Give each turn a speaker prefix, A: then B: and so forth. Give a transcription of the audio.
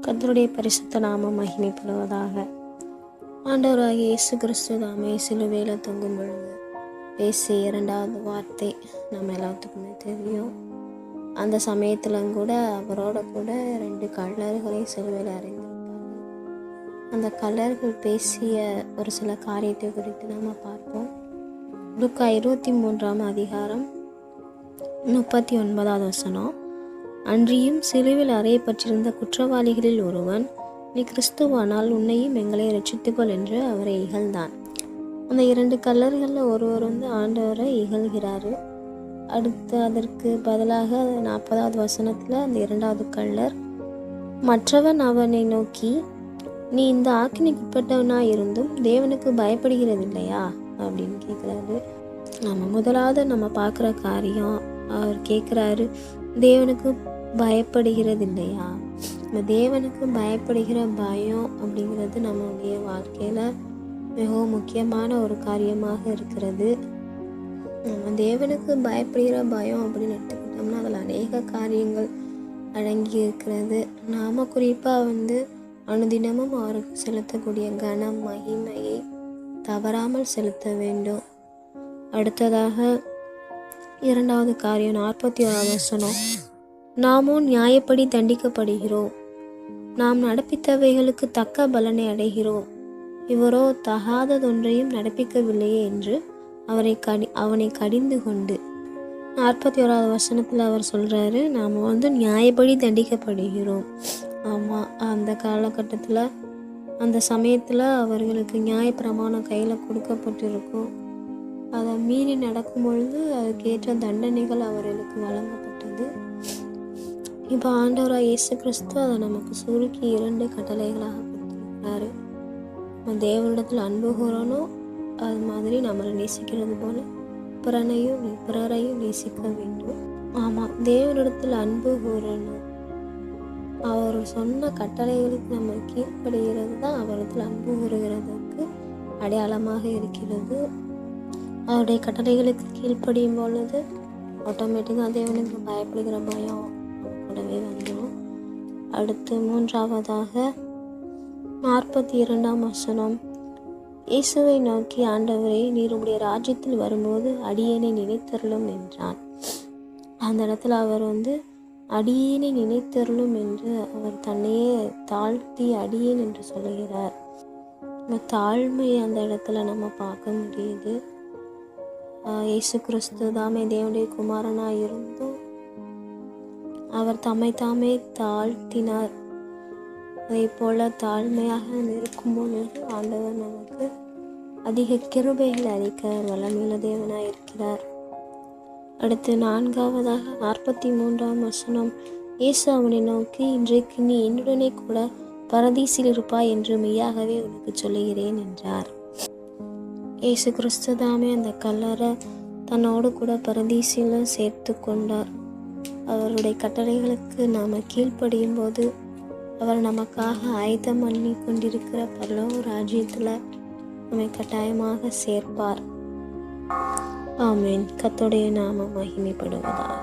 A: கர்த்தருடைய பரிசுத்த நாமம் மகிமைப்படுவதாக. ஆண்டவராகிய இயேசு கிறிஸ்து தாமே சிலுவையில் தொங்கும் பொழுது பேசிய இரண்டாவது வார்த்தை நம்ம எல்லாத்துக்குமே தெரியும். அந்த சமயத்தில் கூட அவரோட கூட 2 கள்ளர்களை சிலுவையில் அறைந்திருப்பாங்க. அந்த கள்ளர்கள் பேசிய ஒரு சில காரியத்தை குறித்து நம்ம பார்ப்போம். லூக்கா 23 அதிகாரம் 39 வசனம். அன்றியும் சிலுவில் அறையப்பட்டிருந்த குற்றவாளிகளில் ஒருவன், நீ கிறிஸ்துவானால் உன்னையும் எங்களை ரட்சித்துக்கொள் என்று அவரை இகழ்ந்தான். அந்த 2 கள்ளர்களில் ஒருவர் ஆண்டவரை இகழ்கிறாரு. அடுத்து அதற்கு பதிலாக 40வது வசனத்தில் அந்த 2வது கள்ளர், மற்றவன் அவனை நோக்கி, நீ இந்த ஆக்கினைக்குட்பட்டவனாய் இருந்தும் தேவனுக்கு பயப்படுகிறது இல்லையா அப்படின்னு கேட்குறாரு. முதலாவது நம்ம பார்க்குற காரியம், அவர் கேட்குறாரு, தேவனுக்கு பயப்படுகிறது இல்லையா? நம்ம தேவனுக்கு பயப்படுகிற பயம் அப்படிங்கிறது நம்மளுடைய வாழ்க்கையில் மிகவும் முக்கியமான ஒரு காரியமாக இருக்கிறது. நம்ம தேவனுக்கு பயப்படுகிற பயம் அப்படின்னு எடுத்துக்கிட்டோம்னா அதில் அநேக காரியங்கள் அடங்கி இருக்கிறது. நாம் குறிப்பாக அனுதினமும் அவருக்கு செலுத்தக்கூடிய கனம் மகிமையை தவறாமல் செலுத்த வேண்டும். அடுத்ததாக 2வது காரியம் 41வது வசனம். நாமோ நியாயப்படி தண்டிக்கப்படுகிறோம், நாம் நடப்பித்தவைகளுக்கு தக்க பலனை அடைகிறோம், இவரோ தகாததொன்றையும் நடப்பிக்கவில்லையே என்று அவனை கடிந்து கொண்டு. 41வது வசனத்தில் அவர் சொல்கிறாரு, நாம் நியாயப்படி தண்டிக்கப்படுகிறோம். ஆமாம், அந்த காலகட்டத்தில் அந்த சமயத்தில் அவர்களுக்கு நியாயப்பிரமாணம் கையில் கொடுக்கப்பட்டிருக்கும். அதை மீறி நடக்கும் பொழுது அதுக்கேற்ற தண்டனைகள் அவர்களுக்கு வழங்கப்பட்டது. இப்போ ஆண்டவராக இயேசு கிறிஸ்து அதை நமக்கு சுருக்கி 2 கட்டளைகளாக கொடுத்திருக்கிறாரு. நம்ம தேவனிடத்தில் அன்பு கூறணும், அது மாதிரி நம்மளை நேசிக்கிறது போல பிறரையும் நேசிக்க வேண்டும். ஆமாம், தேவனிடத்தில் அன்பு கூறணும். அவர் சொன்ன கட்டளைகளுக்கு நம்ம கீழ்ப்படுகிறது தான் அவரிடத்தில் அன்பு கூறுகிறதுக்கு அடையாளமாக இருக்கிறது. அவருடைய கட்டளைகளுக்கு கீழ்ப்படியும் பொழுது ஆட்டோமேட்டிக்காக தேவனுக்கு பயப்படுகிற பயம் கூடவே வந்துடும். அடுத்து 3வதாக 42ஆம் வசனம். இயேசுவை நோக்கி, ஆண்டவரே, நீர் உம்முடைய ராஜ்யத்தில் வரும்போது அடியேனை நினைத்தருளும் என்றான். அந்த இடத்துல அவர் அடியேனை நினைத்தருளும் என்று அவர் தன்னையே தாழ்த்தி அடியேன் என்று சொல்லுகிறார். தாழ்மையை அந்த இடத்துல நம்ம பார்க்க முடியுது. இயேசு கிறிஸ்து தாமே தேவனுடைய குமாரனாக இருந்தும் அவர் தம்மை தாமே தாழ்த்தினார். அதே போல் தாழ்மையாக இருக்கும் பொழுது ஆண்டவர் நமக்கு அதிக கிருபைகள் அளிக்க வல்லமையுள்ள தேவனாக இருக்கிறார். அடுத்து 4வதாக 43ஆம் வசனம். இயேசு அவனை நோக்கி, இன்றைக்கு நீ என்னுடனே கூட பரதீசில் இருப்பாய் என்று மெய்யாகவே உனக்கு சொல்லுகிறேன் என்றார். இயேசு கிறிஸ்து தாமே அந்த கல்லறை தன்னோடு கூட பரதீசில் சேர்த்து கொண்டார். அவருடைய கட்டளைகளுக்கு நாம் கீழ்ப்படியும் போது அவர் நமக்காக ஆயத்தம் பண்ணி கொண்டிருக்கிற பரலோக ராஜ்யத்தில் நம்மை கட்டாயமாக சேர்ப்பார். ஆமென். கர்த்தருடைய நாமம் மகிமைப்படுவதாக.